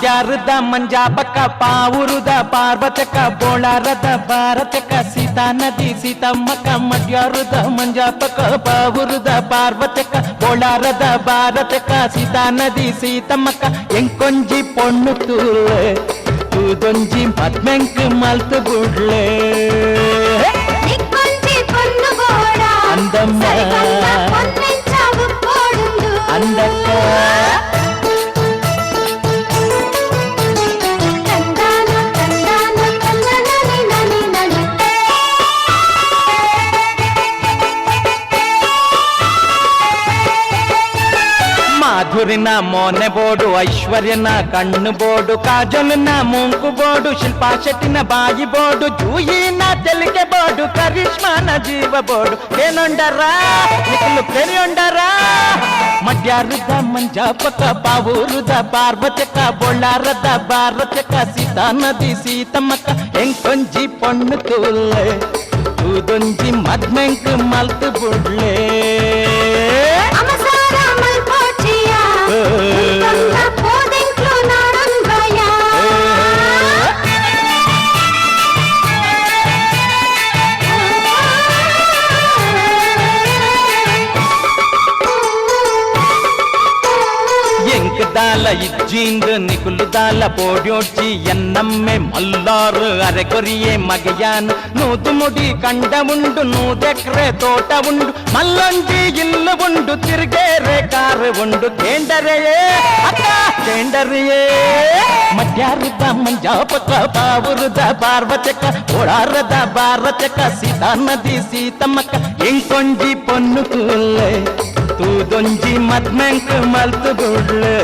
ಮಾಡ್ಯಾರದ ಮಂಜಾಪಕ್ಕ ಪಾವುರುದ ಪಾರ್ವತಕ ಬೋಳಾರದ ಭಾರತಕ ಸೀತಾ ನದಿ ಸೀತಮ್ಮಕ್ಕ ಮಡ್ಯಾರದ ಮಂಜಾಪಕ್ಕ ಪಾವುರುದ ಪಾರ್ವತಕ ಬೋಳಾರದ ಭಾರತಕ ಸೀತಾ ನದಿ ಸೀತಮ್ಮಕ್ಕ ಎಂಕೊಂಜಿ ಪೊಣ್ಣು ತೂದೊಂಜಿ ಮದ್ಮೆಂಕ್ ಮಲ್ತು ಬುಡ್ಲೆ అందమ్మ అందక్క ಮಾಧುರಿನ ಮೋನೆ ಬೋಡು ಐಶ್ವರ್ಯನ ಕಣ್ಣು ಬೋಡು ಕಾಜಲ್ನ ಮುಂಕು ಬೋಡು ಶಿಲ್ಪಾ ಶೆಟ್ಟಿನ ಬಾಯಿ ಬೋಡು ಜೂಯಿನ ತೆಲಿಗೆ ಬೋಡು ಕರಿಷ್ಮಾನ ಜೀವ ಬೋಡು ಏನೊಂಡರಾ ನಿಖಲು ಪೆರಿಯೊಂಡರಾ ಮಡ್ಯಾರದ ಮಂಜಾಪಕ ಪಾವೂರುದ ಪಾರ್ವತಕ ಬೊಳ್ಳಾರದ ಭಾರತಕ ಸೀತಾ ನದಿ ಸೀತಮ್ಮಕ್ಕ ಎಂಕೊಂಜಿ ಪೊಣ್ಣು ತೂದೊಂಜಿ ಮದ್ಮೆಂಕ್ ಮಲ್ತು ಬುಡ್ಲೆ దాల ఇజ్జీందు నికులు దాల పోడ్యోడ్చి ఎన్నమ్మె మల్లారు అరెకొరియే మగయాన్ నూదు ముడి కండ ఉండు నూదెక్రే తోట ఉండు మల్లొంజి ఇల్లు ఉండు తిరిగేరే కారు ఉండు కేండరియే అక్క కేండరియే మధ్యారుద మంజాపక పావురుద పార్వతక ఓడాರದ భారతక సీతా నది సీతమ్మక్క ఇంకొంజి పొన్ను కూల్లే ತೂದೊಂಜಿ ಮದ್ಮೆಂಕ್ ಮಲ್ತು ಬುಡ್ಲೆ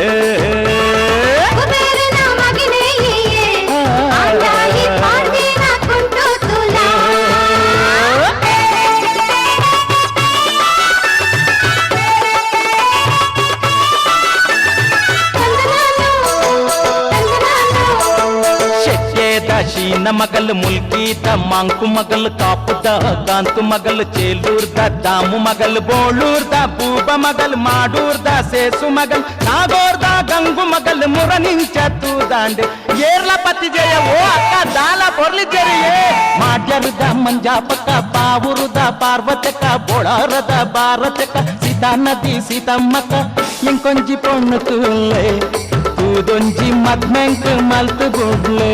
ಶೀನ ಮಗಲ್ ಮುಲ್ಕೀತ ಮಾಂಕು ಮಗಲ್ ಕಾಪುದ ಕಾಂತು ಮಗಲ್ ಚೇಲೂರ್ದ ದಾಮು ಮಗಲ್ ಬೋಳೂರ್ದ ಬೂಬ ಮಗಲ್ ಮಾಡೂರ್ದ ಸೇಸು ಮಗಲ್ ನಾಗೋರ್ದ ಗಂಗು ಮಗಲ್ ಮುರನಿಂಚ ತೂದಾಂಡೆ ಏರ್ಲ ಪತಿ ಜಯ ಓ ಅಕ್ಕ ದಾಲ ಪೊರ್ಲಿ ಜರಿಯೇ ಮಾಡ್ಯರುದ ಮಂಜಾಪಕ ಪಾವುರುದ ಪಾರ್ವತಕ ಬೋಳಾರದ ಭಾರತಕ ಸೀತಾ ನದಿ ಸೀತಮ್ಮಕ್ಕ ಎಂಕೊಂಜಿ ಪೊಣ್ಣು ತೂಲೆ ತೂದೊಂಜಿ ಮದ್ಮೆಂಕ್ ಮಲ್ತು ಬುಡ್ಲೆ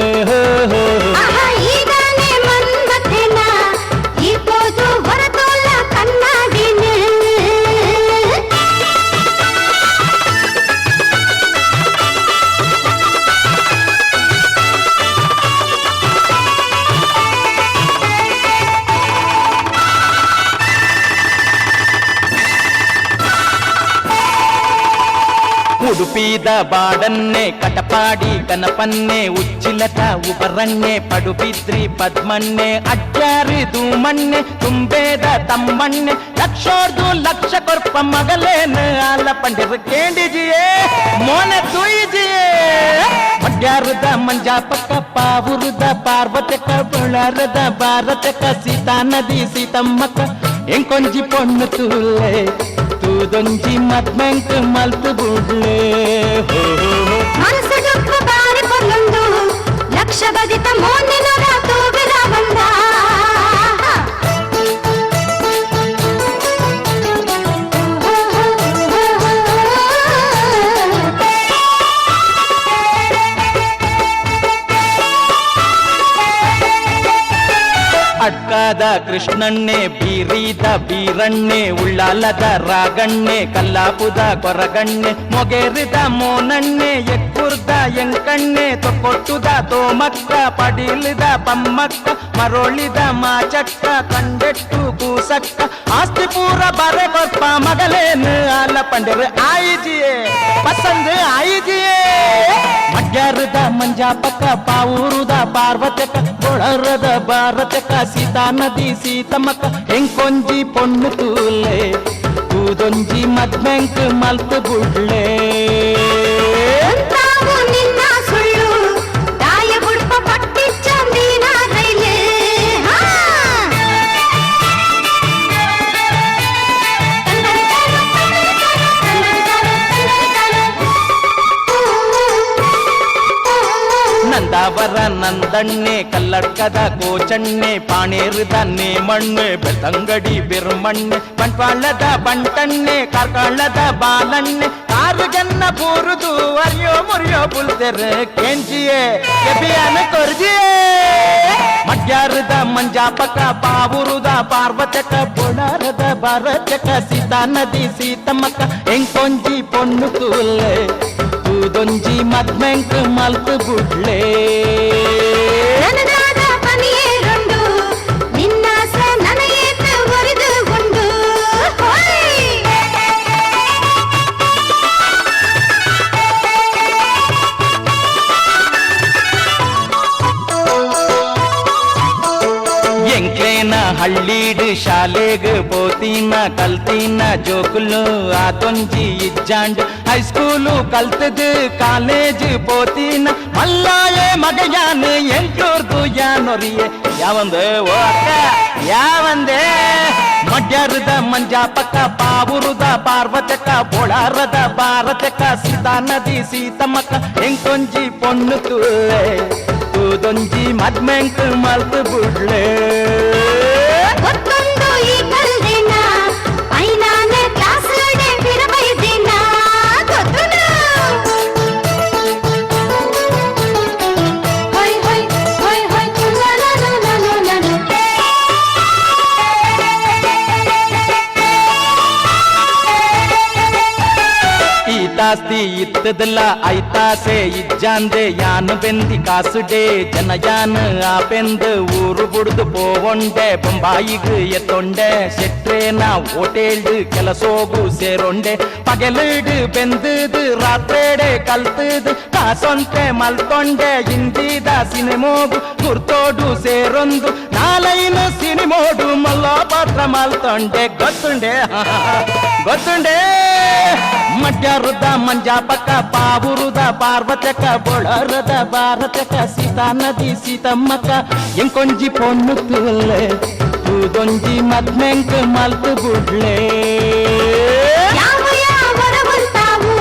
ಉಡುಪಿದ ಬಾಡನ್ನೆ ಕಟಪಾಡಿ ಕನಪನ್ನೆ ಉಚ್ಚಿಲತ ಉಬರನ್ನೆ ಪಡುಬಿದ್ರಿ ಪದ್ಮನ್ನೆ ಅಡ್ಯಾರಿ ಧೂಮನ್ನೆ ತುಂಬೇದ ತಮ್ಮನ್ನೆ ಲಕ್ಷೋರ್ದು ಲಕ್ಷ ಕೊರ್ಪ ಮಗಲೇನ ಆಲ ಪಂಡಿರ ಕೇಂಡಿಜಿಯೇ ಮೋನ ತುಯಿಜಿಯೇ ಮಡ್ಯಾರದ ಮಂಜಾಪಕ ಪಾವುರುದ ಪಾರ್ವತಕ ಬೊಳಾರದ ಭಾರತಕ ಸೀತಾ ನದಿ ಸೀತಮ್ಮಕ್ಕ ಎಂಕೊಂಜಿ ಪೊಣ್ಣು ತೂಲೆ ತೂದೊಂಜಿ ಮದ್ಮೆಂಕ್ ಮಲ್ತು ಬುಡ್ಲೆ ಮನಸ್ಸು ದುಃಖ ಬಾರಿ ಪೊಲ್ಲೊಂದು ಲಕ್ಷ ಬದಿತ ಮೋನಿನ ರಾತು ಬಿರಾವಂದ ಅಡ್ಕಾದ ಕೃಷ್ಣಣ್ಣೆ ಬೀರೀದ ಬೀರಣ್ಣೆ ಉಳ್ಳಾಲದ ರಾಗಣ್ಣೆ ಕಲ್ಲಾಪುದ ಕೊರಗಣ್ಣೆ ಮೊಗೆರಿದ ಮೋನಣ್ಣೆ ಎಕ್ಕುರ್ದ ಎಂಕಣ್ಣೆ ತೊಕೊಟ್ಟುದ ತೋಮಕ್ಕ ಪಡೀಲಿದ ಪಮ್ಮಕ್ಕ ಮರೊಳಿದ ಮಾಚಕ್ಕ ಕಂಡೆಟ್ಟು ಕೂಸಕ್ಕ ಆಸ್ತಿ ಪೂರ ಬರೆ ಕೊರ್ಪ ಮಗಲೇನು ಆಲ ಪಂಡಿರ ಆಯಿಜಿಯೇ ಪಸಂದ್ ಆಯಿಜಿಯೇ ಮಡ್ಯಾರದ ಮಂಜಾಪಕ ಪಾವೂರುದ ಪಾರ್ವತಕ ಬೊಳರದ ಭಾರತಕ ಸೀತಾ ನದಿ ಸೀತಮ್ಮಕ್ಕ ಎಂಕೊಂಜಿ ಪೊಣ್ಣು ತೂಲೆ ತೂದೊಂಜಿ ಮದ್ಮೆಂಕ್ ಮಲ್ತು ಬುಡ್ಲೆ ನಂದಾವರ ನಂದಣ್ಣೆ ಕಲ್ಲಡ್ಕದ ಗೋಚಣ್ಣೆ ಪಾಣೇರದ ನೇಮಣ್ಣೆ ಬೆಳ್ತಂಗಡಿ ಬಿರ್ಮಣ್ಣೆ ಬಂಟ್ವಾಳದ ಬಂಟಣ್ಣೆ ಕಾರ್ಕಳದ ಬಾಲಣ್ಣೆ ಕಾರುಗನ್ನ ಬೂರುದು ಅರಿಯೋ ಮುರಿಯೋ ಬುಲ್ತೆರೆ ಕೆಂಚಿಯೇ ಕೆಬಿಯನ ಕೊರ್ಜಿಯೇ ಮಡ್ಯಾರದ ಮಂಜಾಪಕ ಪಾವುರುದ ಪಾರ್ವತಕ ಬೊಳಾರದ ಭಾರತಕ ಸೀತಾ ನದಿ ಸೀತಮ್ಮಕ್ಕ ಎಂಕೊಂಜಿ ಪೊಣ್ಣು ತೂಲೆ ತೂದೊಂಜಿ ಮದ್ಮೆಂಕ್ ಮಲ್ತು ಬುಡ್ಲೆ ನನಗಾದ ಪನಿಯೇ ರಂಡು ನಿನ್ನಾಸ ನನಯೇತ ಒರಿದು ಉಂಡು ಎಂಕ್ಲೇನ ಹಳ್ಳೀಡ್ ಶಾಲೆಗ್ ಬೋತೀನ ಕಲ್ತೀನ ಜೋಕುಲು ಆತೊಂಜಿ ಇಜ್ಜಾಂಡ್ ಹೈಸ್ಕೂಲು ಕಲ್ತದು ಕಾಲೇಜ್ ಬೋತೀನ ಮಲ್ಲಾಯೆ ಮಗಯಾನ ಎಂಟ್ಲೂರ್ದು ಯಾನೊರಿಯೆ ಯಾವಂದೆ ಓ ಅಕ್ಕ ಯಾವಂದೆ ಮಡ್ಯಾರದ ಮಂಜಾಪಕ್ಕ ಪಾವುರುದ ಪಾರ್ವತಕ ಬೊಳಾರದ ಭಾರತಕ ಸೀತಾ ನದಿ ಸೀತಮ್ಮಕ್ಕ ಎಂಕೊಂಜಿ ಪೊಣ್ಣು ತುಳ್ಳೆ ತೂದೊಂಜಿ ಮದ್ಮೆಂಕ್ ಮಲ್ತು ಬುಡ್ಲೆ ಗೊತ್ತೊಂದು ಈ ಕಲ್ದಿನ ಐನಾನೆ ಕ್ಲಾಸ್ಡೆ ಬಿರಬೈದಿನ ಗೊತ್ತುಂಡು ಹೊಯ್ ಹೊಯ್ ಹೊಯ್ ಹೊಯ್ ತುಲಲಲಲಲಲಲ ಈತಾಸ್ತಿ ಇತ್ತದಲ್ಲ ಐತಾಸೆ ಇಜ್ಜಾಂದೆ ಯಾನು ಬೆಂದಿ ಕಾಸುಡೆ ಜನಯಾನ ಆಪೆಂದು ಊರು ಬುಡ್ದು ಪೋವೊಂಡೆ ಬೊಂಬಾಯಿಗ್ ಎತ್ತೊಂಡೆ ಶೆಟ್ರೇನ ಹೋಟೆಲ್ಡ್ ಕೆಲಸೋಗು ಸೇರೊಂಡೆ ಪಗಲಿಡ್ ಬೆಂದದು ರಾತ್ರೇಡೆ ಕಲ್ತದು ಕಾಸೊಂತೆ ಮಲ್ತೊಂಡೆ ಹಿಂದಿದ ಸಿನಿಮೋಗು ಗುರ್ತೋಡು ಸೇರೊಂದು ನಾಲೈನು ಸಿನಿಮೋಡು ಮಲ್ಲೋ ಪಾತ್ರ ಮಲ್ತೊಂಡೆ ಗೊತ್ತುಂಡೆ ಗೊತ್ತುಂಡೆ ಮಡ್ಯಾರದ ಮಂಜಾಪಕ ಪಾವುರುದ ಪಾರ್ವತಕ ಬೊಳರದ ಭಾರತಕ ಸೀತಾ ನದಿ ಸೀತಮ್ಮಕ್ಕ ಎಂಕೊಂಜಿ ಪೊಣ್ಣು ತುಲ್ಲೆ ತೂದೊಂಜಿ ಮದ್ಮೆಂಕ್ ಮಲ್ತು ಬುಡ್ಲೆ ಯಾವ ಯಾವರವಂತಾವು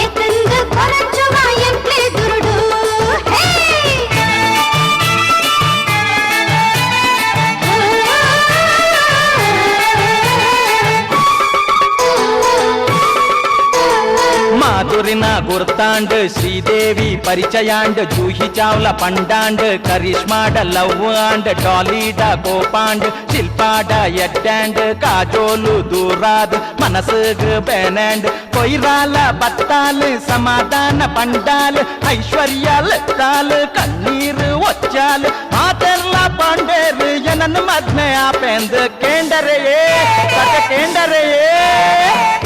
ಏತಂದು ಕೊರಚುವ ಎಂಪ್ಲೆ ದುರುಡು ಹೇ ಮಾಧುರಿನ ಗುರ್ತಾಂಡ್ ಶ್ರೀದೇವಿ ಪರಿಚಯಾಂಡ್ ಜೂಹಿ ಚಾವ್ಲಾ ಪಂಡಾಂಡ್ ಕರಿಷ್ಮಾಡ ಲವ್ ಆಂಡ್ ಡಾಲಿಡ ಗೋಪಾಂಡ್ ಶಿಲ್ಪಾಡ ಎಡ್ಡಾಂಡ್ ಕಾಜೋಲು ದೂರಾದ್ ಮನಸ್ಗ್ ಬೇನಾಂಡ್ ಕೊಯ್ರಾಲ ಬತ್ತಾಲ್ ಸಮಾಧಾನ ಪಂಡಾಲ್ ಐಶ್ವರ್ಯ ಲತ್ತಾಲ್ ಕಣ್ಣೀರು ಒಚ್ಚಾಲ್ ಮಾತೆಲ್ಲ ಪಾಂಡೇರ್ ಏನನ್ನು ಮದ್ಮೆ ಆಪೆಂದ್ ಕೇಂಡರೆಯೇ ಕತೆ ಕೇಂಡರೆಯೇ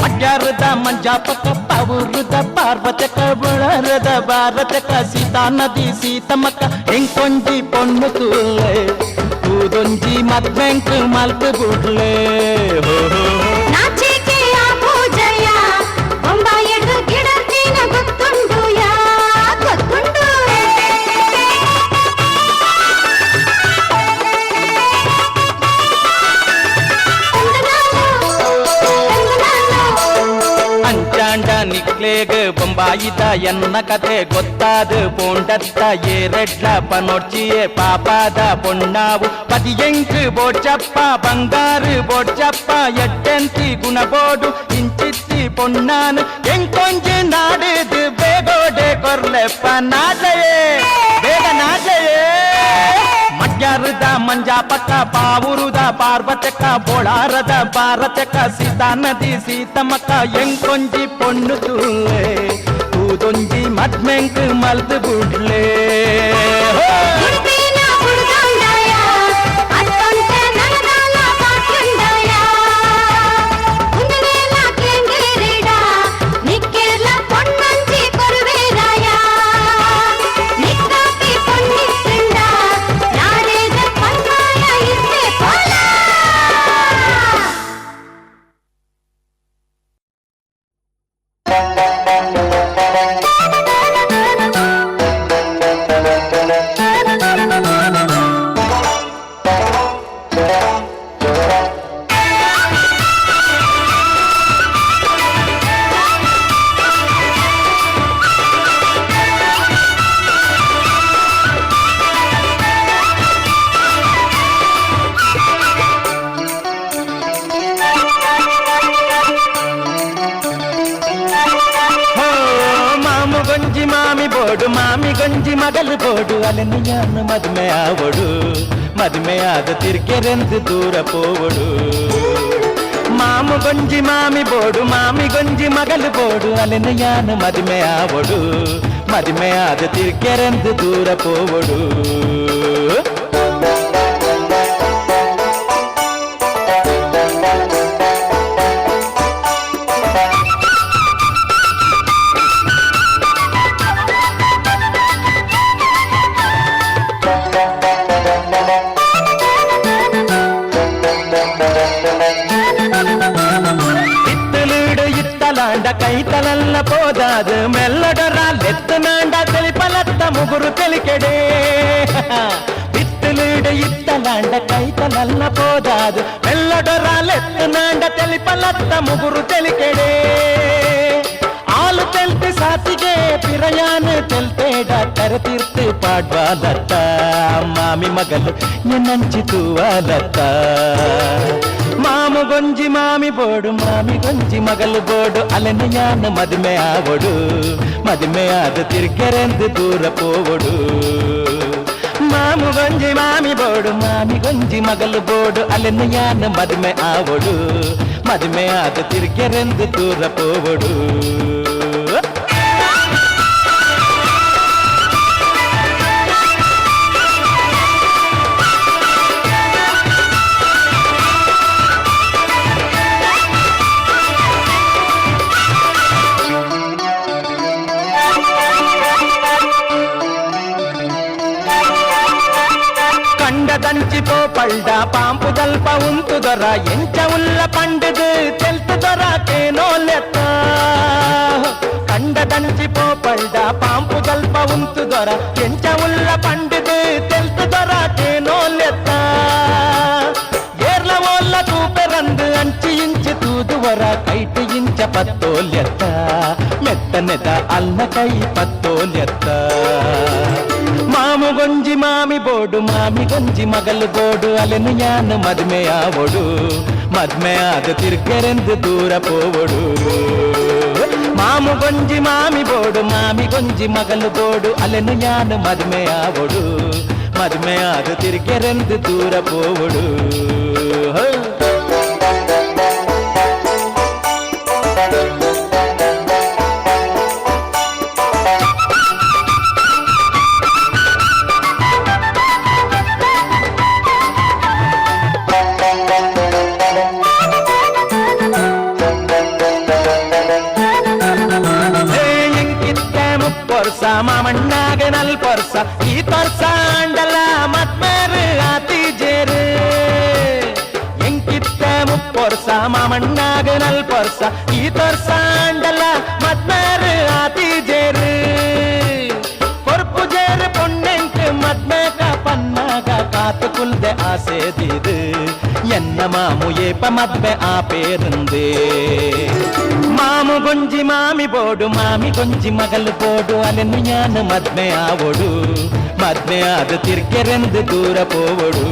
ಮಡ್ಯಾರದ ಮಂಜಾಪಕ ಪಾವುರುದ ಪಾರ್ವತಕ ಬೊಳರದ ಭಾರತಕ ಸೀತಾ ನದಿ ಸೀತಮ್ಮಕ್ಕ ಎಂಕೊಂಜಿ ಪೊಣ್ಣು ತೂಲೆ ತೂದೊಂಜಿ ಮದ್ಮೆಂಕ್ ಮಲ್ತು ಬುಡ್ಲೆ ನಾಚಿಕೆ ಆ ಪೂಜಯ ಬೊಂಬಾಯಡು ಗಿಡರ್ತಿನ ಗೊತ್ತುಂಡು ಯಾ ಗೊತ್ತುಂಡು ಅಂಚಾಂಡ ನಿಕ್ಲೇಗ್ ಬೊಂಬಾಯಿದ ಎನ್ನ ಕತೆ ಗೊತ್ತಾದ ಪೋಂಡತ್ತ ಏರೆಡ್ಲ ಪನೊಡ್ಚಿಯೇ ಪಾಪಾದ ಪೊಣ್ಣಾವು ಪದಿಯಂಕ್ ಬೋಡ್ಚಪ್ಪ ಬಂಗಾರು ಬೋಡ್ಚಪ್ಪ ಎಟ್ಟೆಂತಿ ಗುಣಬೋಡು ಇಂಚಿತ್ತಿ ಪೊಣ್ಣಾನ್ ಎಂಕೊಂಜಿ ನಾಡಿದು ಬೇಗೋಡೆ ಕೊರ್ಲೆಪ್ಪ ನಾಜಯೇ ಬೇಗ ನಾಜಯೇ ಮಡ್ಯಾರದ ಮಂಜಾಪಕ ಪಾವುರುದ ಪಾರ್ವತಕ ಬೊಳಾರದ ಭಾರತಕ ಸೀತಾ ನದಿ ಸೀತಮ್ಮಕ್ಕ ಎಂಕೊಂಜಿ ಪೊಣ್ಣು ತುಳ್ಳೆ ತೂದೊಂಜಿ ಮದ್ಮೆಂಕ್ ಮಲ್ತು ಬುಡ್ಲೆ ಗುಡ್ಬಿನ ಹುಡುಗಾಂಡಾಯ ಅತ್ತೊಂಟೆ ನನಗಾಲ ಪಾಟ್ಯುಂಡಾಯ ಕುಂದವೇಲ ಕೇಂಗೇರಿಡ ನಿಕ್ಕೇರ್ಲ ಪೊಣ್ಣಂಜಿ ಕೊರುವೇರಾಯ ನಿಕ್ಕಾಕಿ ಪೊನ್ನಿಟ್ಟುಂಡ ನಾಡೇದ ಪನ್ಮಾಯ ಇದ್ದೆ ಪೋಲ ಮಗಲು ಬೋಡು ಅಲೆನು ಯಾನು ಮದ್ಮೆ ಆವಡು ಮದ್ಮೆ ಆದ ತಿರ್ಕೆರೆಂದು ದೂರ ಪೋವಡು ಮಾಮು ಗೊಂಜಿ ಮಾಮಿ ಗೊಂಜಿ ಮಗಲು ಬೋಡು ಅಲೆನು ಯಾನು ಮದ್ಮೆ ಆವಡು ಮದ್ಮೆ ಆದ ತಿರ್ಕೆರೆಂದು ದೂರ ಪೋವಡು కైతలల్ల పోదాదు మెల్లడరా లెత్తనాండ తెలిపలత్త ముగురు తెలికెడే విత్తులుడు ఇత్తలాండ కైతలల్ల పోదాదు మెల్లడరా లెత్తనాండ తెలిపలత్త ముగురు తెలికెడే ఆలు తెల్తి సాతిగే పిరయాను తెల్తేడ తెరతిర్తి పాడ్వాలత్త మామి మగలు ఎన్నంచి తూవాలత్త ಮಾಮು ಗೊಂಜಿ ಮಾಮಿ ಗೊಂಜಿ ಮಗಲು ಬೋಡು ಅಲೆನು ಯಾನು ಮದುಮೆ ಆವಡು ಮದುಮೆ ಆದ ತಿರ್ಗೆರೆಂದು ದೂರ ಪೋವಡು ಮಾಮು ಗೊಂಜಿ ಮಾಮಿ ಗೊಂಜಿ ಮಗಲು ಬೋಡು ಅಲೆನು ಯಾನು ಮದುಮೆ ಆವಡು ಮದುಮೆ ಆದ ತಿರ್ಗೆರೆಂದು ದೂರ ಪೋವಡು దంచిపో పల్డ పాంపు దల్ప ఉంతు దొర ఎంచ ఉల్ల పండుదు తెల్తు దొరకేనో లెత్త కండ దంచిపో పల్డ పాంపు దల్ప ఉంతు దొర ఎంచ ఉల్ల పండుదు తెల్తు దొరకేనో లెత్త ఏర్ల ఓల్ల తూపెరందు అంచి ఇంచి తూదువర కైటి ఇంచ పత్తోల్యత్త మెత్తనెద అల్ల కై పత్తోల్యత్త ಮಾಮು ಗೊಂಜಿ ಮಾಮಿ ಗೊಂಜಿ ಮಗಲು ಬೋಡು ಅಲೆನು ಯಾನು ಮದ್ಮೆ ಆವಡು ಮದ್ಮೆ ಆದ ತಿರ್ಗೆರೆಂದು ದೂರ ಪೋವಡು ಮಾಮು ಗೊಂಜಿ ಮಾಮಿ ಗೊಂಜಿ ಮಗಲು ಬೋಡು ಅಲೆನು ಯಾನು ಮದ್ಮೆ ಆವಡು ಮದ್ಮೆ ಆದ ತಿರ್ಗೆರೆಂದು ದೂರ ಪೋವಡು ಮಾಮಣ್ಣಾಗ ನಲ್ ಪರ್ಸ ಈ ತರ್ಸ ಅಂಡಲ ಮತ್ಮೇರು ಆತಿ ಜೇರು ಎಂಕಿತ್ತ ಮುಪ್ಪೊರ್ಸ ಮಾಮಣ್ಣಾಗ ನಲ್ ಪರ್ಸ ಈ ತರ್ಸ ಅಂಡಲ ಮತ್ಮೇರು ಆತಿ ಜೇರು ಕೊರ್ಪು ಜೇರು ಪೊಣ್ಣೆಂಕ್ ಮದ್ಮೇಕ ಪನ್ನಾಗ ಕಾತು ಕುಲ್ದೆ ಆಸೆ ದೀದು ಎನ್ನ ಮಾಮು ಏಪ ಮದ್ಮೆ ಆ ಪೇರುಂದೇ ಮಾಮು ಗೊಂಜಿ ಮಾಮಿ ಗೊಂಜಿ ಮಗಲು ಬೋಡು ಅಲೆನು ಯಾನು ಮದ್ಮೆ ಆವಡು ಮದ್ಮೆ ಆದ ತಿರ್ಗೆರೆಂದು ದೂರ ಪೋವಡು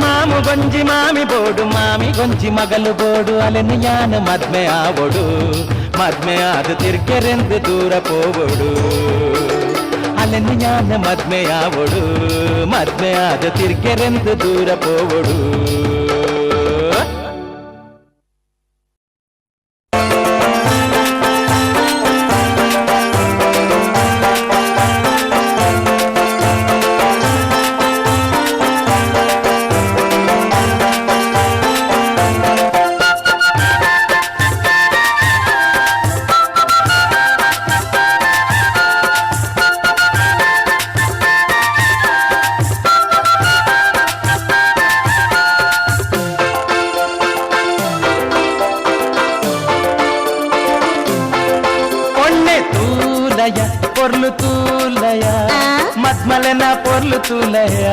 ಮಾಮು ಗೊಂಜಿ ಮಾಮಿ ಗೊಂಜಿ ಮಗಲು ಬೋಡು ಅಲೆನು ಯಾನು ಮದ್ಮೆ ಆವಡು ಮದ್ಮೆ ಆದ ತಿರ್ಗೆರೆಂದು ದೂರ ಪೋವಡು ಅಲೆನು ಯಾನು ಮದ್ಮೆ ಆವಡು ಮದ್ಮೆ ಆದ ತಿರ್ಗೆರೆಂದು ದೂರ ಪೋವಡು పొర్లు తూలయ మద్మలన పొర్లు తూలయ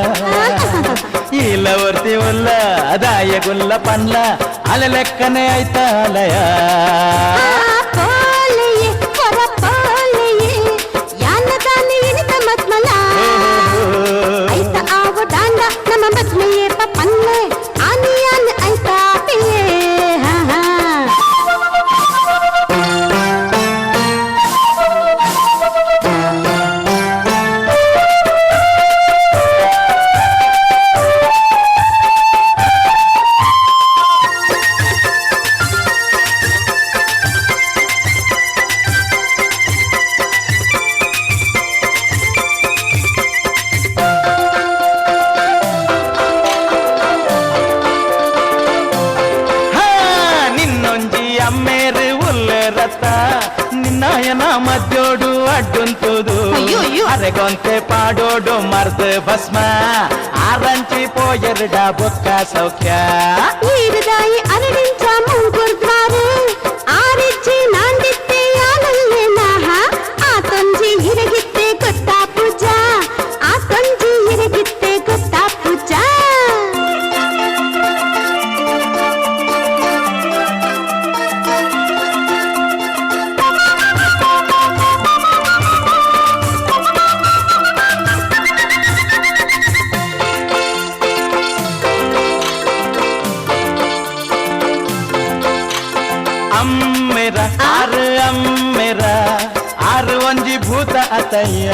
ఇలా వర్తి ఉల్ల దాయగుల్ల పండ్ల అల లెక్కనే అయితాలయ అరెగొంతే పాడోడు మర్ద భస్మ ఆరంచి పోయరుడ బొక్క సౌఖ్య ಈರದಾಯಿ ಅರಳಿಂಚ ಮುಂಗುರ್ದ್ವಾರೆ ಆರಿಜ್ಜಿ ನಾಂದಿತ್ತೆ ಯಾನಲ್ಲೇ ನಾಹ ಆ ತೊಂಜಿ ಹಿರಗಿತ್ತೆ ಗೊತ್ತಾ ಪೂಜಾ ಆ ತೊಂಜಿ ಹಿರಗಿತ್ತೆ ಗೊತ್ತಾ ಪೂಜಾ ಅಮ್ಮೆರ ಆರು ಒಂಜಿ ಭೂತ ಅತಯ್ಯ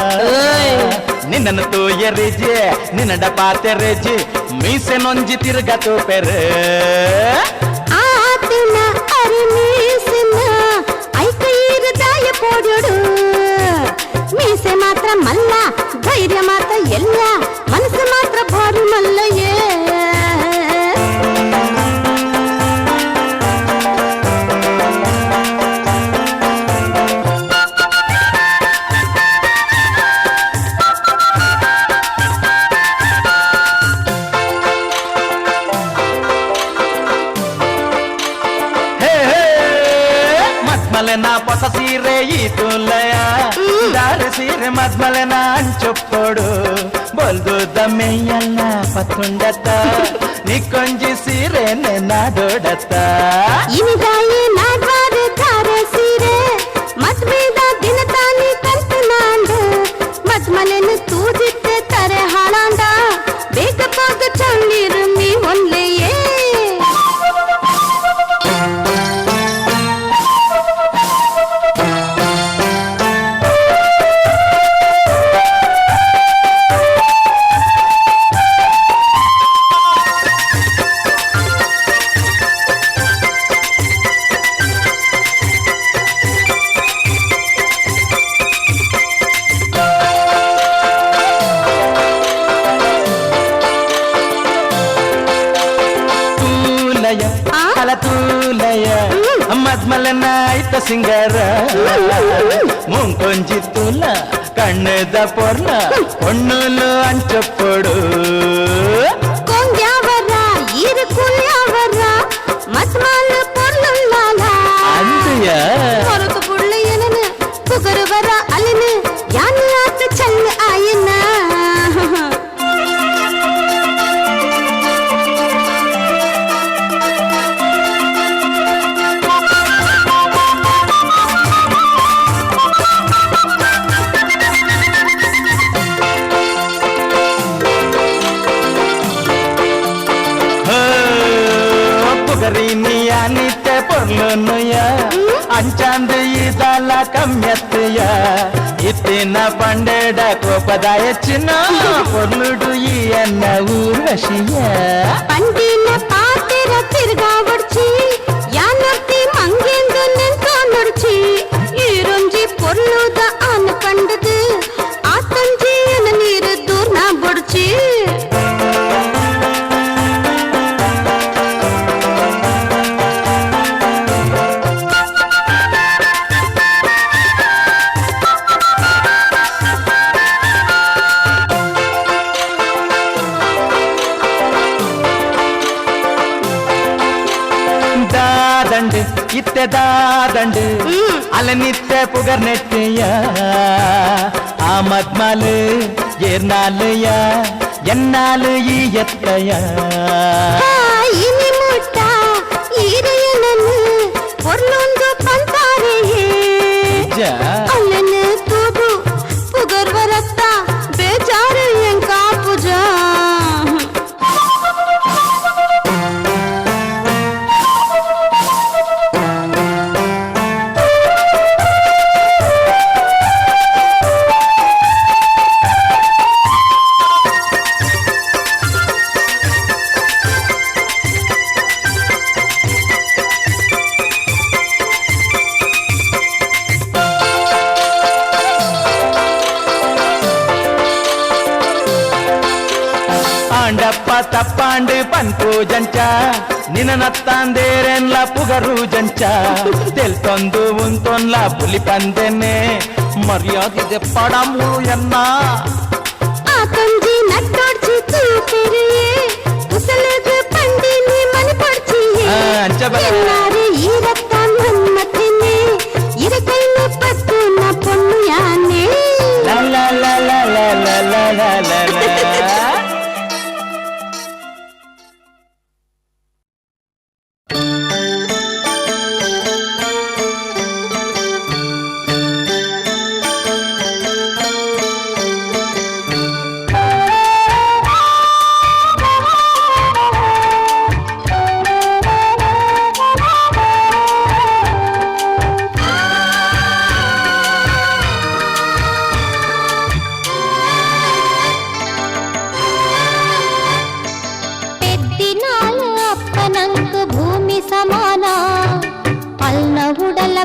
ನಿನ್ನನ್ನು ತೂಯರಿಜೆ ನಿನ್ನಡ ಪಾತೆರೆಜಿ ಮೀಸೆ ನೊಂಜಿ ತಿರುಗತು ಪೆರೆ ಆತನ ಅರಿಮೀಸಿನ ಐಕ ಈರದಾಯ ಪೋಡ್ಯೋಡು ಮೀಸೆ ಮಾತ್ರ ಮಲ್ಲ ಧೈರ್ಯ ಮಾತ್ರ ಎಲ್ಲ ಮನಸ್ಸು ಮಾತ್ರ ಭಾರಿ ಮಲ್ಲಯೇ మద్మలెన పొస సీరే ఈ తులయ దారి సీರೆ మద్మలెన ಅಂಚೊಪ್ಪೋಡು ಬೊಲ್ದು ದಮ್ಮೆಯಲ್ಲ ಪತ್ತುಂಡತ್ತ ನಿಕ್ಕೊಂಜಿ ಸೀರೆನೆ ನಾಡೋಡತ್ತ ಇನಿದಾಯಿ ನಾಡ್ವಾರೆ ಧಾರೆ ಸೀರೆ ಮದ್ವೇದ ದಿನ ತಾನಿ ಕಂತು ನಾಂಡು ಮದ್ಮಲೆನು ತೂದಿತ್ತೆ ತರೆ ಹಾಳಾಂಡ ಬೇಗ ಪಾಗ ಚಂಡಿರು ಮೀ ಒಲ್ಲೆಯೇ ತೂಲಯ ಮದ್ಮಲನ ಐತ ಸಿಂಗರ ಮುಂಕೊಂಜಿ ತುಲ ಕಣ್ಣದ ಪೊರ್ಲ பொண்ணுಲು ಅಂಚೊಪ್ಪೋಡು ಕೊಂಗ್ಯಾವರ ಈರು ಕುಲ್ಯಾವರ ಮದ್ಮಾಲ ಪೊರ್ಲುಲ್ಲಾಲ ಅಂದ್ಯ ಹೊರತು ಪುಳ್ಳೆಯನನ ಪುಗರುವರ ಅಲಿನ ಯಾನು ಆತ ಚಂಗ ಆಯನ నిత్య పొర్లునుయ అంచాంది ఇదాల కమ్యత్తుయ ఇత్తిన పండేడ కోపదాయ చిన్న పొర్లుడు ఈ అన్న ఊర్వశియ పండిన పాತೆರ ತಿರ್ಗಾ ಒಡ್ಚಿ ಯಾನರ್ತಿ ಮಂಗೆಂದು ನೆನ್ಕೊ ನೊಡ್ಚಿ ಈರೊಂಜಿ ಪೊರ್ಲುದ ಆನ ಕಂಡದು ಆ ತಂಜಿಯನ ನೀರು ದೂರ್ನ ಬೊಡ್ಚಿ ದಾದಂಡು ಇತ್ತೆ ದಾದಂಡು ಅಲ್ಲ ನಿತ್ಯ ಪುಗರ್ ನೆಟ್ಟೆಯ ಆ ಮದ್ಮಾಲು ಏರ್ನಾಲಯ ಎನ್ನಾಲು ಈ ಎತ್ತಯ ಇನಿ ಮುಟ್ಟ ಈರೆಯನನ್ನು ಪೊರ್ಲೊಂದು ಪಂತಾರೆಯೇ ಅಲ್ಲನು ತೂದು ಪುಗರ್ವರತ್ತ ಬೇಜಾರು ಎಂಕಾ ಪೂಜಾ పాండప్ప తప్పాండు పన్పు జంచ నిననత్తాందేరెన్ల పుగరు జంಚ తెల్తొంದು ಉಂತೊನ್ಲ పులి పందెನೆ ಮರ್ಯಾದೆ ಪಡಮು ಎನ್ನ ಆ ಕೊಂಜಿ ನಟ್ಟೋಡ್ಚಿ ಚೀಪಿರಿಯೇ ಉಸಲದು ಪಂಡಿನಿ ಮನೆ ಪಡ್ಚಿಯೇ ಎಲ್ಲಾರು ಈರತ್ತ ಮನ್ಮಥಿನೇ ಇರಕೈನು ಪತ್ತು ನ ಪೊಣ್ಣು ಯಾನೆ ಲ ಲ ಲ ಲ ಲ ಲ ಲ ಲ ಲ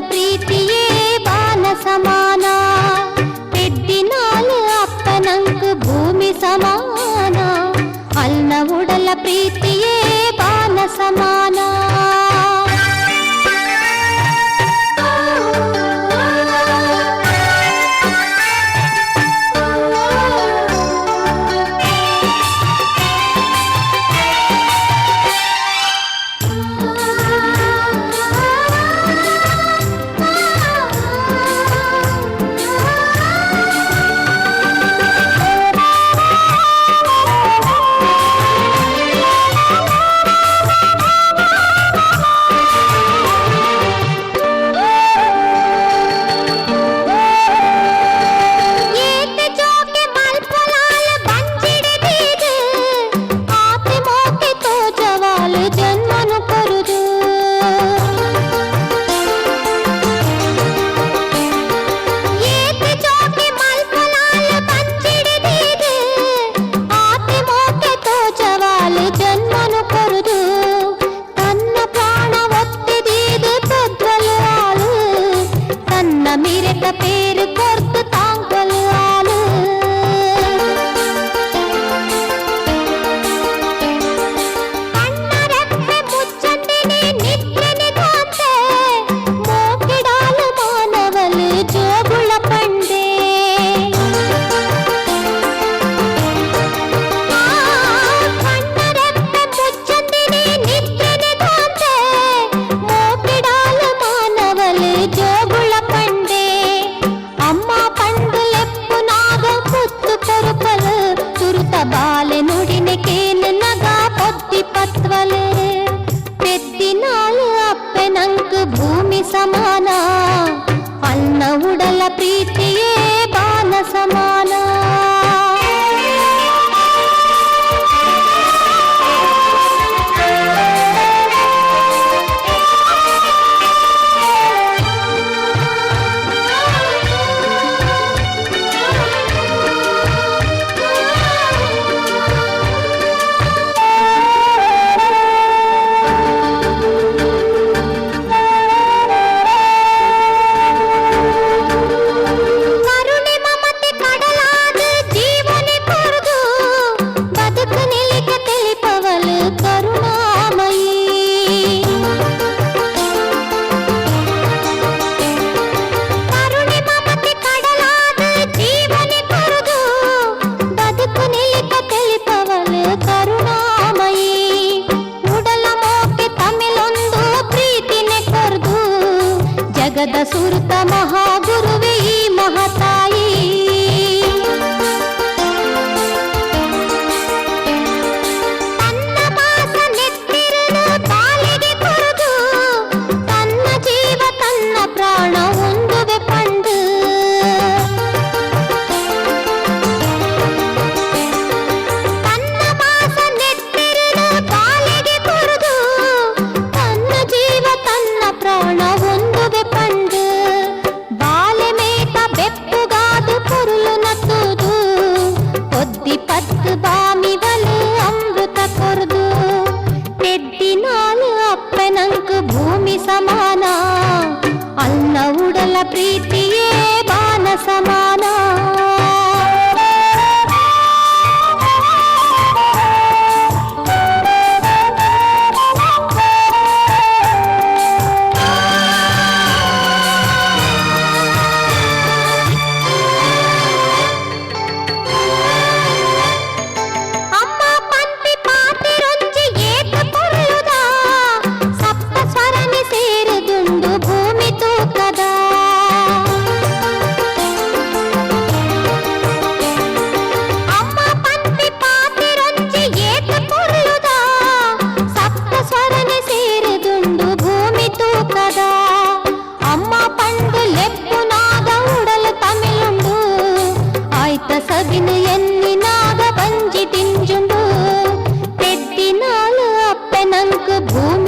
ಪ್ರೀತಿಯೇ ಬಾಲ ಸಮಾನ ಪೆದ್ದಿನಾಲು ಅಪ್ಪನಂಕು ಭೂಮಿ ಸಮಾನ ಅಲ್ನ ಉಡಲ ಪ್ರೀತಿಯೇ ಬಾಲ ಸಮಾನ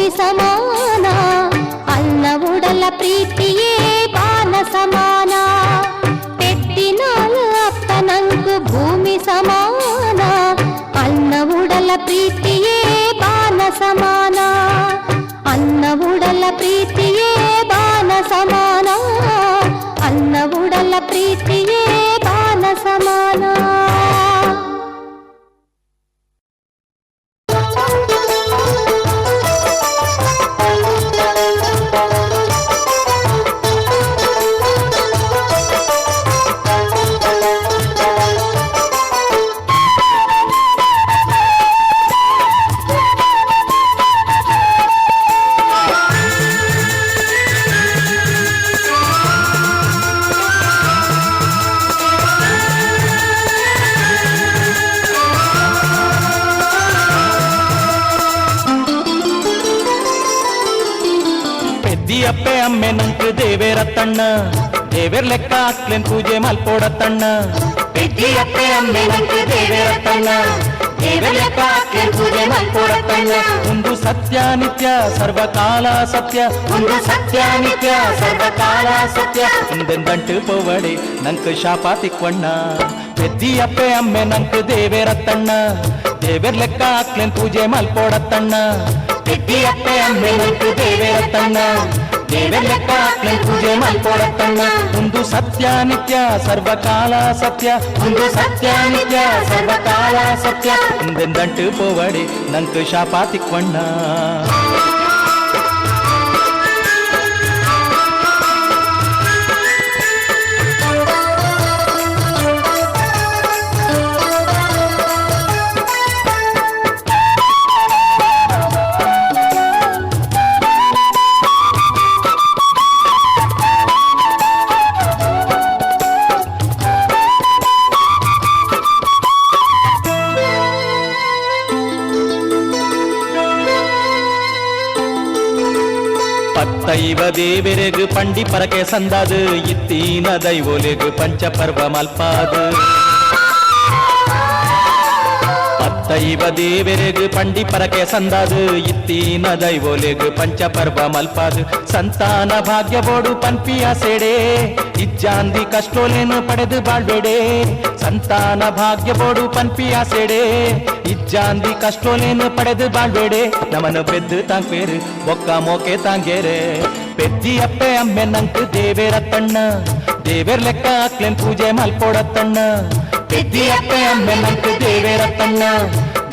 ಭೂಮಿ ಸಮಾನ ಅನ್ನ ಉಡಲ ಪ್ರೀತಿಯೇ ಬಾನ ಸಮಾನ ಪೆದ್ದಿನಾಲು ಅಪ್ಪನಂಕು ಭೂಮಿ ಸಮಾನ ಅನ್ನ ಉಡಲ ಪ್ರೀತಿಯೇ ಬಾನ ಸಮಾನ ಅನ್ನ ಉಡಲ ಪ್ರೀತಿಯೇ ಬಾನ ಸಮಾನ ಅನ್ನ ಉಡಲ ಪ್ರೀತಿಯೇ ಬಾನ ಸಮಾನ ಅಪ್ಪೆ ಅಮ್ಮೆ ನಂಕು ದೇವೇರ ತಣ್ಣ ದೇವೇರ್ ಲೆಕ್ಕ ಹಾಕ್ಲೇನ್ ಪೂಜೆ ಮಲ್ಪೋಡ ತಣ್ಣ ಅಪ್ಪೆ ಅಮ್ಮೆ ನಂಕು ದೇವೇರ ತಣ್ಣ ದೇವೇರ್ ಲೆಕ್ಕ ಹಾಕ್ಲೇನ್ ಪೂಜೆ ಮಲ್ಪೋಡ ತಣ್ಣ ಒಂದು ಸತ್ಯ ನಿತ್ಯ ಸರ್ವಕಾಲ ಸತ್ಯ ಒಂದು ಸತ್ಯ ನಿತ್ಯ ಸರ್ವಕಾಲ ಸತ್ಯ ಒಂದೆಂದಂಟು ಪೋವಡೆ ನಂಕು ಶಾಪ ತಿಕ್ವಣ್ಣ ಪೆದ್ದಿ ಅಪ್ಪೆ ಅಮ್ಮೆ ನಂಕು ದೇವೇರ ತಣ್ಣ ದೇವೇರ್ ಲೆಕ್ಕ ಹಾಕ್ಲೇನ್ ಪೂಜೆ ಮಲ್ಪೋಡ ತಣ್ಣ ಅಪ್ಪೆ ಅಮ್ಮೆ ನಂಕು ದೇವೇರ ತಣ್ಣ ದೇವೇರ್ ಲೆಕ್ಕ ಹಾಕ್ಲೇನ್ ಪೂಜೆ ಮಲ್ಪೋಡ ತಣ್ಣ ಒಂದು ಸತ್ಯ ನಿತ್ಯ ಸರ್ವಕಾಲ ಸತ್ಯ ಒಂದು ಸತ್ಯ ನಿತ್ಯ ಸರ್ವಕಾಲ ಸತ್ಯ ಒಂದೆಂದಂಟು ಪೋವಡೆ ನಂಕು ಶಾಪ ತಿಕ್ವಣ್ಣ ಪತ್ತೈವ ದೇವೆರೆಗು ಪಂಡಿ ಪರಕೆ ಸಂದಾದು ಇತ್ತೀನ ದೈವೋಲೆಗು ಪಂಚಪರ್ವ ಮಲ್ಪಾದು ಪತ್ತೈವ ದೇವೆರೆಗು ಪಂಡಿ ಪರಕೆ ಸಂದಾದು ಇತ್ತೀನ ದೈವೋಲೆಗು ಪಂಚಪರ್ವ ಮಲ್ಪಾದು ಸಂತಾನ ಭಾಗ್ಯಬೋಡು ಪನ್ಪಿಯ ಸೆಡೆ ಇಜ್ಜಾಂದಿ ಕಷ್ಟೋಲೇನು ಪಡೆದು ಬಾಳ್ಬೇಡೆ ಸಂತಾನ ಭಾಗ್ಯಬೋಡು ಪನ್ಪಿಯ ಸೆಡೆ ಇಜ್ಜಾಂದಿ ಕಷ್ಟೋಲೇನು ಪಡೆದು ಬಾಳ್ಬೇಡೆ ನಮನ ಬೆದ್ದು ತಾಂಗ್ಬೇರು ಬೊಕ್ಕ ಮೋಕೆ ತಾಂಗೇರೆ ಪೆದ್ದಿ ಅಪ್ಪೆ ಅಮ್ಮೆ ನಂಕು ದೇವೇರ ತಣ್ಣ ದೇವೇರ್ ಲೆಕ್ಕ ಹಾಕ್ಲೇನ್ ಪೂಜೆ ಮಲ್ಪೋಡ ತಣ್ಣ ಪೆದ್ದಿ ಅಪ್ಪೆ ಅಮ್ಮೆ ನಂಕು ದೇವೇರ ತಣ್ಣ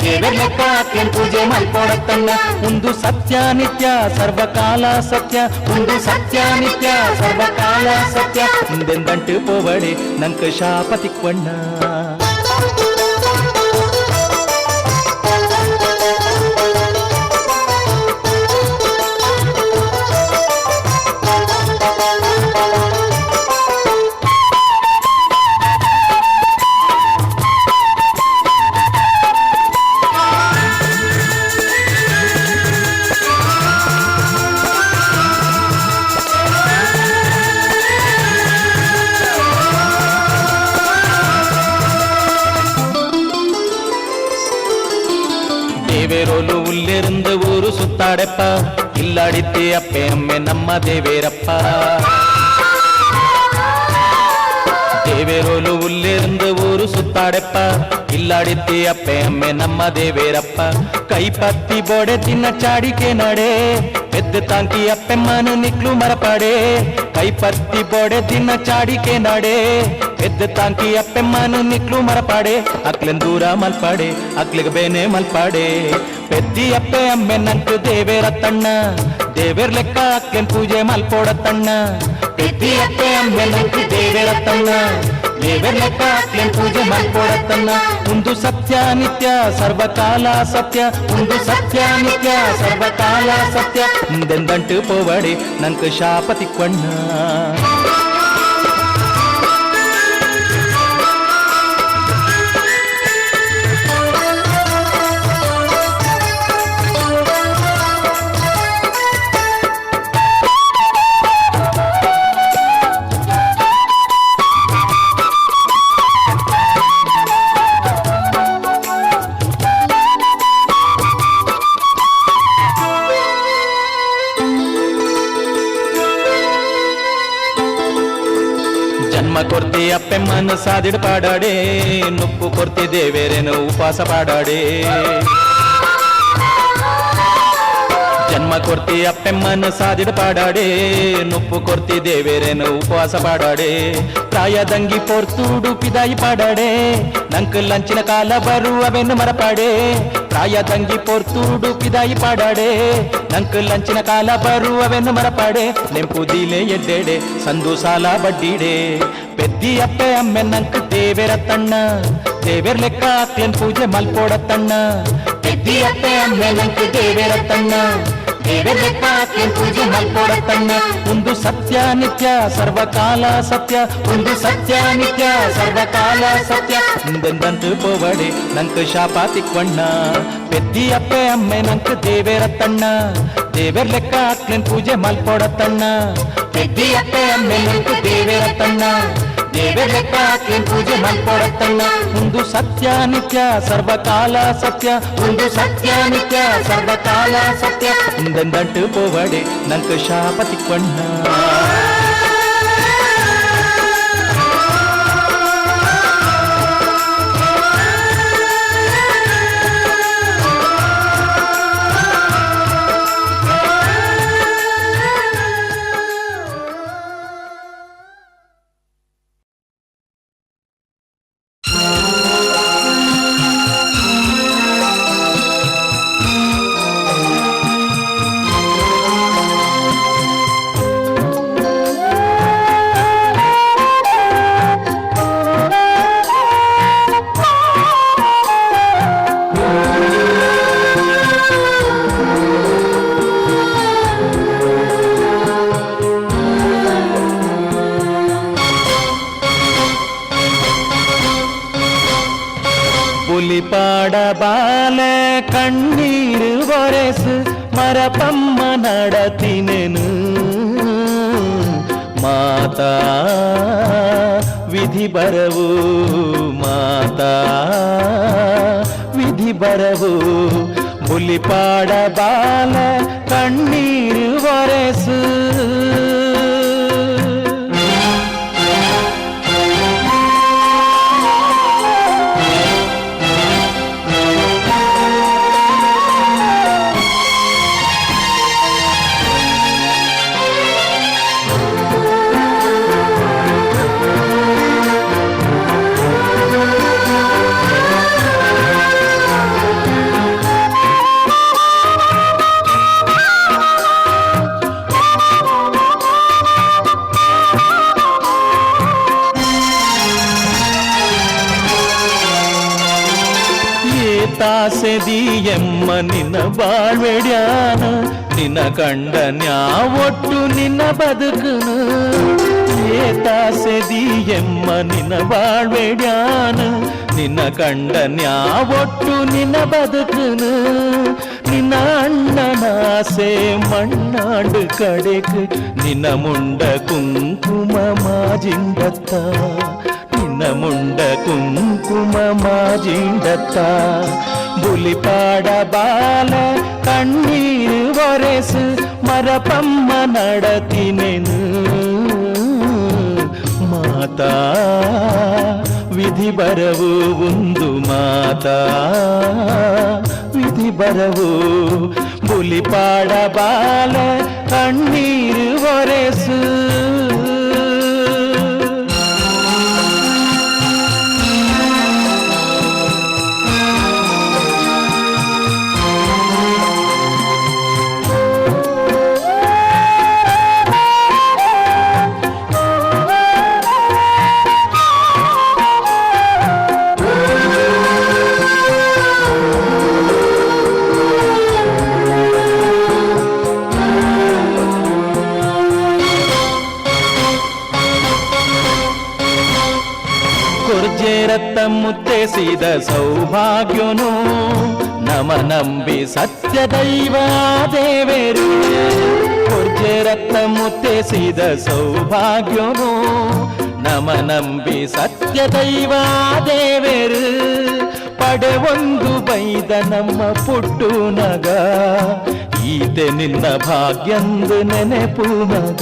ದೇವೇರ್ ಲೆಕ್ಕ ಹಾಕ್ಲೇನ್ ಪೂಜೆ ಮಲ್ಪೋಡ ತಣ್ಣ ಒಂದು ಸತ್ಯ ನಿತ್ಯ ಸರ್ವಕಾಲ ಸತ್ಯ ಒಂದು ಸತ್ಯ ನಿತ್ಯ ಸರ್ವಕಾಲ ಸತ್ಯ ಹಿಂದೆಂದಂಟು ಪೋವಡೆ ನಂಕು ಶಾಪ ತಿಕ್ವಣ್ಣ ದೇವೇರೋಲು ಉಲ್ಲಿருந்து ಊರು ಸುತ್ತಾಡೆಪ್ಪ ಇಲ್ಲಾಡಿದ್ದೆ ಅಪ್ಪೆ ಅಮ್ಮೆ ನಮ್ಮ ದೇವೇರಪ್ಪ ದೇವೇರೋಲು ಉಲ್ಲಿருந்து ಊರು ಸುತ್ತಾಡೆಪ್ಪ ಇಲ್ಲಾಡಿದ್ದೆ ಅಪ್ಪೆ ಅಮ್ಮೆ ನಮ್ಮ ದೇವೇರಪ್ಪ ಕೈಪತ್ತಿ ಬೋಡೆ ತಿನ್ನ ಚಾಡಿಕೆ ನಡೆ ಎದ್ದು ತಾಂಕಿ ಅಪ್ಪೆಮ್ಮನು ನಿಕ್ಲು ಮರಪಾಡೆ ಕೈಪತ್ತಿ ಬೋಡೆ ತಿನ್ನ ಚಾಡಿಕೆ ನಡೆ ಎದ್ದು ತಾಂಕಿ ಅಪ್ಪೆಮ್ಮನು ನಿಕ್ಲು ಮರಪಾಡೆ ಅಕ್ಲೆನ್ ದೂರ ಮಲ್ಪಾಡೆ ಅಕ್ಲಿಗೆ ಬೇನೆ ಮಲ್ಪಾಡೆ ಪೆದ್ದಿ ಅಪ್ಪೆ ಅಮ್ಮೆ ನಂಕು ದೇವೇರ ತಣ್ಣ ದೇವೇರ್ ಲೆಕ್ಕ ಅಕ್ಲೆನ್ ಪೂಜೆ ಮಲ್ಪೋಡ ತಣ್ಣ ಪೆದ್ದಿ ಅಪ್ಪೆ ಅಮ್ಮೆ ನಂಕು ದೇವೇರ ತಣ್ಣ ದೇವೇರ್ ಲೆಕ್ಕ ಹಾಕ್ಲೇನ್ ಪೂಜೆ ಮಲ್ಪೋಡ ತಣ್ಣ ಒಂದು ಸತ್ಯ ನಿತ್ಯ ಸರ್ವಕಾಲ ಸತ್ಯ ಒಂದು ಸತ್ಯ ನಿತ್ಯ ಸರ್ವಕಾಲ ಸತ್ಯ ಹಿಂದೆಂದಂಟು ಪೋವಡೆ ನಂಕು ಶಾಪ ತಿಕ್ವಣ್ಣ ಸಾದಿಡ್ ಪಾಡಾಡೆ ನುಪ್ಪು ಕೊರ್ತಿದ್ದೇವೇರೇನು ಉಪವಾಸ ಪಾಡಾಡೆ ಜನ್ಮ ಕೊರ್ತಿ ಅಪ್ಪೆಮ್ಮನ ಸಾದಿಡ್ ಪಾಡಾಡೆ ನುಪ್ಪು ಕೊರ್ತಿದ್ದೇವೇರೇನು ಉಪವಾಸ ಪಾಡಾಡೆ ಪ್ರಾಯದಂಗಿ ಪೋರ್ತೂಡು ಪಿದಾಯಿ ಪಾಡಾಡೆ ನಂಕ ಲಂಚಿನ ಕಾಲ ಬರುವವೆನ್ನು ಮರಪಾಡೆ ಪ್ರಾಯದಂಗಿ ಪೋರ್ತೂಡು ಪಿದಾಯಿ ಪಾಡಾಡೆ ನಂಕ ಲಂಚಿನ ಕಾಲ ಬರುವವೆನ್ನು ಮರಪಾಡೆ ನೆಂಪುದಿಲೆ ಎಡ್ಡೆಡೆ ಸಂದು ಸಾಲ ಬಡ್ಡಿಡೆ ಪೆದ್ದಿ ಅಪ್ಪೆ ಅಮ್ಮೆ ನಂಕ ದೇವೆರ ತಣ್ಣ ದೇವೆರ್ ಲೆಕ್ಕ ಹಾಕ್ಲೇನ್ ಪೂಜೆ ಮಲ್ಪೋಡ ತಣ್ಣ ಪೆದ್ದಿ ಅಪ್ಪೆ ಅಮ್ಮೆ ನಂಕ ದೇವೆರ ತಣ್ಣ ದೇವೆರ್ ಲೆಕ್ಕ ಹಾಕ್ಲೇನ್ ಪೂಜೆ ಮಲ್ಪೋಡ ತಣ್ಣ ಒಂದು ಸತ್ಯ ನಿತ್ಯ ಸರ್ವಕಾಲ ಸತ್ಯ ಒಂದು ಸತ್ಯ ನಿತ್ಯ ಸರ್ವಕಾಲ ಸತ್ಯ ಹಿಂದೆಂದಂತು ಪೋವಡೆ ನಂಕ ಶಾಪ ತಿಕ್ವಣ್ಣ ಪೆದ್ದಿ ಅಪ್ಪೆ ಅಮ್ಮೆ ನಂಕ ದೇವೆರ ತಣ್ಣ ದೇವೆರ್ ಲೆಕ್ಕ ಹಾಕ್ಲೇನ್ ಪೂಜೆ ಮಲ್ಪೋಡ ತಣ್ಣ ಪೆದ್ದಿ ಅಪ್ಪೆ ಅಮ್ಮೆ ನಂಕ ದೇವೆರ ತಣ್ಣ ದೇವೆರ್ ಲೆಕ್ಕ ಹಾಕ್ಲೇನ್ ಪೂಜೆ ಮಲ್ಪೋಡ ತಣ್ಣ ಒಂದು ಸತ್ಯ ನಿತ್ಯ ಸರ್ವಕಾಲ ಸತ್ಯ ಒಂದು ಸತ್ಯ ನಿತ್ಯ ಸರ್ವಕಾಲ ಸತ್ಯ ಹಿಂದೆಂದಂಟು ಪೋವಡೆ ನಂಕ ಶಾಪ ತಿಕ್ವಣ್ಣ புலிபாட பால கண்ணீர் ஒரசு மரபம்ம நடத்தினேನು ಮಾತಾ ವಿಧಿ ಬರವು ಮಾತಾ ವಿಧಿ ಬರವು புலிபாட ಬಾಲ ಕಣ್ಣೀರ್ ಒರಸು ತಾಸೆದಿಯಮ್ಮ ನಿನ್ನ ಬಾಳ್ವೆಡ್ಯಾನ ನಿನ್ನ ಕಂಡನ್ಯಾ ಒಟ್ಟು ನಿನ್ನ ಬದುಕನು ತಾಸೆದಿಯಮ್ಮ ನಿನ್ನ ಬಾಳ್ವೆಡ್ಯಾನ ನಿನ್ನ ಕಂಡನ್ಯಾ ಒಟ್ಟು ನಿನ್ನ ಬದುಕನು ನಿನ್ನ ಅಣ್ಣನಾಸೆ ಮಣ್ಣಾಡು ಕಡೆಕ್ ನಿನ್ನ ಮುಂಡ ಕುಂಕುಮ ಮಾಜಿಂಡತ್ತ ನಿನ್ನ ಮುಂಡ ಕುಂಕುಮ ಮಾಜಿಂಡತ್ತ புலிபாட ಬಾಲ ಕಣ್ಣೀರು ಒರೆಸು ಮರಪಮ್ಮ ನಡತಿನೆನು ಮಾತಾ ವಿಧಿ ಬರವು ಒಂದು ಮಾತಾ ವಿಧಿ ಬರವು புலிபாட ಬಾಲ ಕಣ್ಣೀರು ಒರೆಸು ರತ್ತ ಮುತ್ತೇಸಿದ ಸೌಭಾಗ್ಯನು ನಮ ನಂಬಿ ಸತ್ಯ ದೈವ ದೇವರು ಕೊರ್ಜೆ ರತ್ತ ಮುತ್ತೇಸಿದ ಸೌಭಾಗ್ಯನು ನಮ ನಂಬಿ ಸತ್ಯ ದೈವ ದೇವರು ಪಡೆ ಒಂದು ಬೈದ ನಮ್ಮ ಪುಟ್ಟು ನಗ ಈತೆ ನಿನ್ನ ಭಾಗ್ಯಂದು ನೆನೆಪು ಮಗ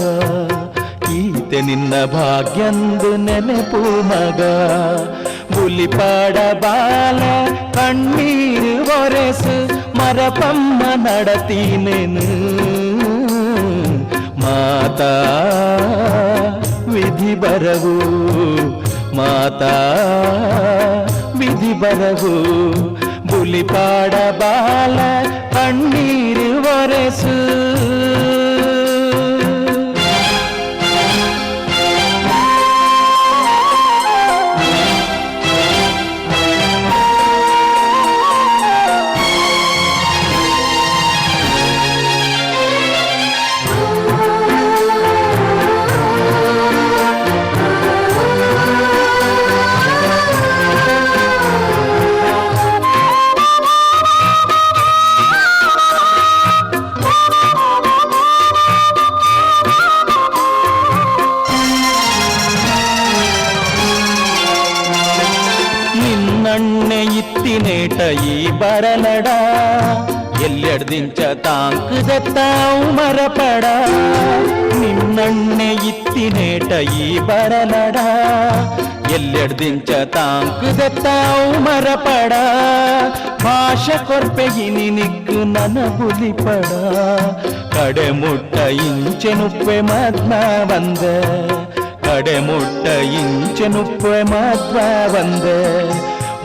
ಈತೆ ನಿನ್ನ ಭಾಗ್ಯಂದು ನೆನಪು ಮಗ ಬುಲಿಪಾಡ ಬಾಲ ಕಣ್ಣೀರು ಒರೆಸು ಮರಪಮ್ಮ ನಡತೀನೇನು ಮಾತಾ ವಿಧಿ ಬರವು ಮಾತಾ ವಿಧಿ ಬರವು ಬುಲಿಪಾಡ ಬಾಲ ಕಣ್ಣೀರು ಒರೆಸು నిన్నన్నే ఇత్తినేట ఈ బరలడా ఎల్లెడ్దించ తాంకుదెత్తావు మరపడా నిన్నన్నే ఇత్తినేట ఈ బరలడా ఎల్లెడ్దించ తాంకుదెత్తావు మరపడా భాష కొర్పెగిని నిక్కు నన బులిపడా కడెముట్ట ఇంచెనుప్పె మద్న వంద ಕಡೆಮುಟ್ಟ ಇಂಚನುಪ್ಪೆ ಮಾತ್ರ ಬಂದೆ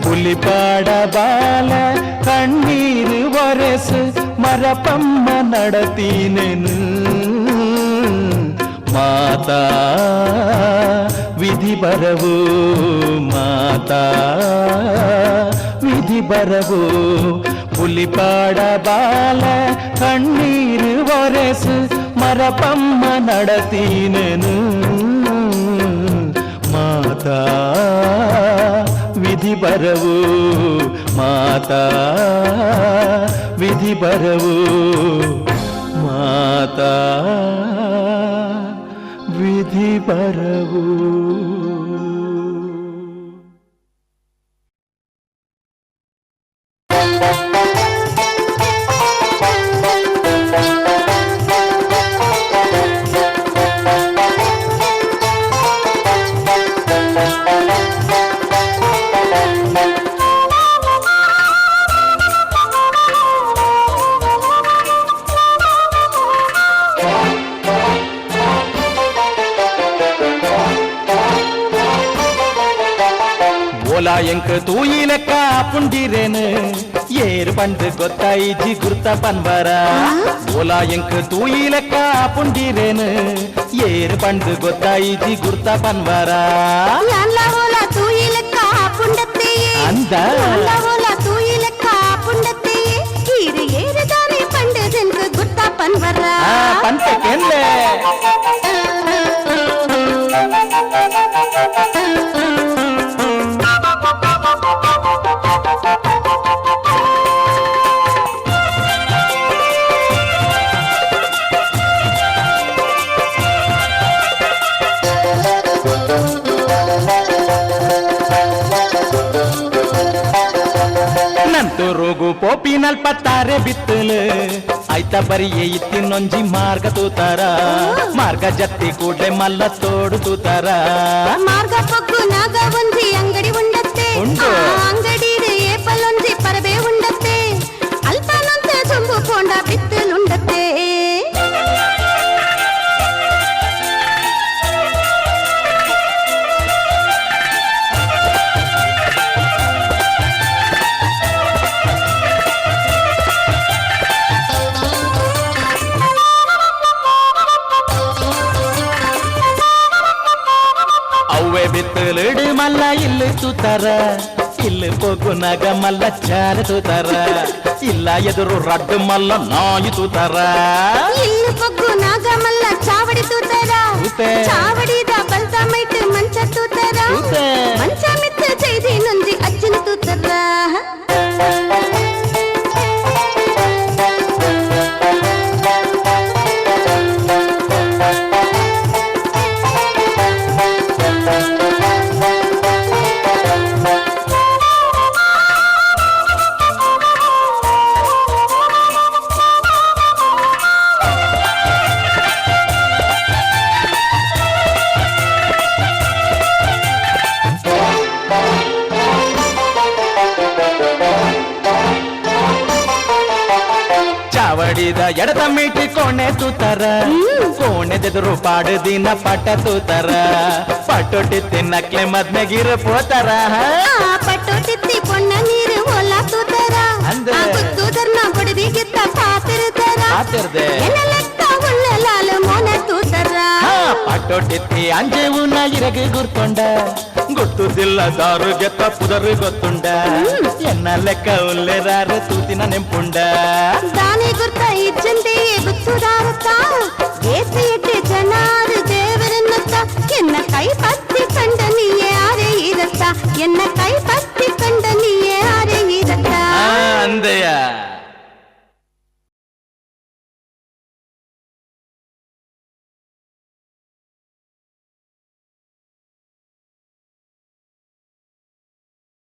ಬುಲಿಪಾಡ ಬಾಲ ಕಣ್ಣೀರು ಒರೆಸು ಮರಪಮ್ಮ ನಡತೀನೇನು ಮಾತಾ ವಿಧಿ ಬರವು ಮಾತಾ ವಿಧಿ ಬರವು ಬುಲಿಪಾಡ ಬಾಲ ಕಣ್ಣೀರು ಒರೆಸು ಮರಪಮ್ಮ ನಡತೀನೇನು ಮಾತಾ ವಿಧಿ ಬರವು ಮಾತಾ ವಿಧಿ ಬರವು ಮಾತಾ ವಿಧಿ ಬರವು ಓಲಾ ಎಂಕ ತೂಯಿ ಲೆಕ್ಕ ಪುಂಡಿರೇನು ಏರು ಬಂದು ಗೊತ್ತಾಯಿಜಿ ಗುರ್ತ ಪನ್ವರ ಓಲಾ ಎಂಕ ತೂಯಿ ಲೆಕ್ಕ ಪುಂಡಿರೇನು ಏರು ಬಂದು ಗೊತ್ತಾಯಿಜಿ ಗುರ್ತ ಪನ್ವರ ಅಂದ ತೂಯಿ ಲೆಕ್ಕ ಪುಂಡತ್ತೆ ಕೀರಿ ಏರಿದಾರೆ ಪಂಡ ಜನ್ಕ ಗುರ್ತ ಪನ್ವರ ಪಂಚಕೆಂದೆ ರೋಗು ಪೋಪಿನಲ್ ಪತ್ತಾರೆ ಬಿತ್ತಲು ಆಯ್ತ ಬರಿಯೇ ಇತ್ತಿನೊಂಜಿ ಮಾರ್ಗ ತೂತಾರ ಮಾರ್ಗ ಜತ್ತಿ ಕೂಡ್ಲೆ ಮಲ್ಲ ತೋಡು ತೂತಾರ ಮಾರ್ಗ ಪೊಕ್ಕು ನಾಗ ಒಂಜಿ ಅಂಗಡಿ ಉಂಡತ್ತೆ ಅಂಗಡಿ ಏಪಲೊಂಜಿ ಪರಬೆ ಉಂಡತ್ತೆ ಅಲ್ಪನೊಂತ ಜೊಂಬು ಪೋಂಡ ಬಿತ್ತಲುಂಡತ್ತೆ ಬಿತ್ತಲಿಡು ಮಲ್ಲ ಇಲ್ಲಿ ತೂತಾರ ಇಲ್ಲಿ ಪೊಗುನಾಗ ಮಲ್ಲ ಚಾರ ತೂತಾರ ಇಲ್ಲ ಎದುರು ರಡ್ಡು ಮಲ್ಲ ನಾಯಿ ತೂತಾರ ಇಲ್ಲಿ ಪೊಗುನಾಗ ಮಲ್ಲ ಚಾವಡಿ ತೂತಾರ ಚಾವಡಿದ ಬಲ್ದ ಮೈಟ್ ಮಂಚ ತೂತಾರ ಮಂಚ ಮಿತ್ತ ಚೈದಿ ನೊಂಜಿ ಅಜ್ಜನ ತೂತಾರ ಚಾವಡಿದ ಎಡದ ಮೀಟಿ ಕೋಣೆ ತೂತರ ಕೋಣೆದೆದುರು ಪಾಡು ದಿನ ಪಟ ತೂತರ ಪಟೋಟಿ ತಿನ್ನಕ್ಲೆ ಮದ್ಮೆಗಿರ ಪೋತಾರ ಪಟ್ಟೋಟಿತ್ತಿ ಪೊಣ್ಣ ನೀರು ಹೊಲ ತೂತರ ಅಂದೆ. ತೂದರ್ನ ಬಡದಿಗಿತ್ತ ಪಾತಿರ್ತಾರ ಪಾತಿರ್ದೆ. ಲೆಕ್ಕ ಉಳ್ಳ ಲಾಲು ಮೋನ ತೂತರ ಪಟೋಟಿತ್ತಿ ಅಂಜೇವುನ ಇರಗೆ ಗುರ್ತೊಂಡ ಗೊತ್ತುದಿಲ್ಲ ದಾರುಗೆ ತಪ್ಪುದರು ಗೊತ್ತುಂಡ ಎನ್ನ ಲೆಕ್ಕ ಉಲ್ಲೆರಾರು ತೂತಿನ ನೆಂಪುಂಡ ದಾನಿ ಗುರ್ತ ಇಜ್ಜಂದೆ ಗುತ್ತುದಾರತ್ತ ಏಸಿ ಇಟ್ಟೆ ಜನಾರು ದೇವರನ್ನತ್ತ ಎನ್ನ ಕೈ ಪತ್ತಿ ಕಂಡ ನೀಯೇ ಆರೇ ಇರತ್ತ ಎನ್ನ ಕೈ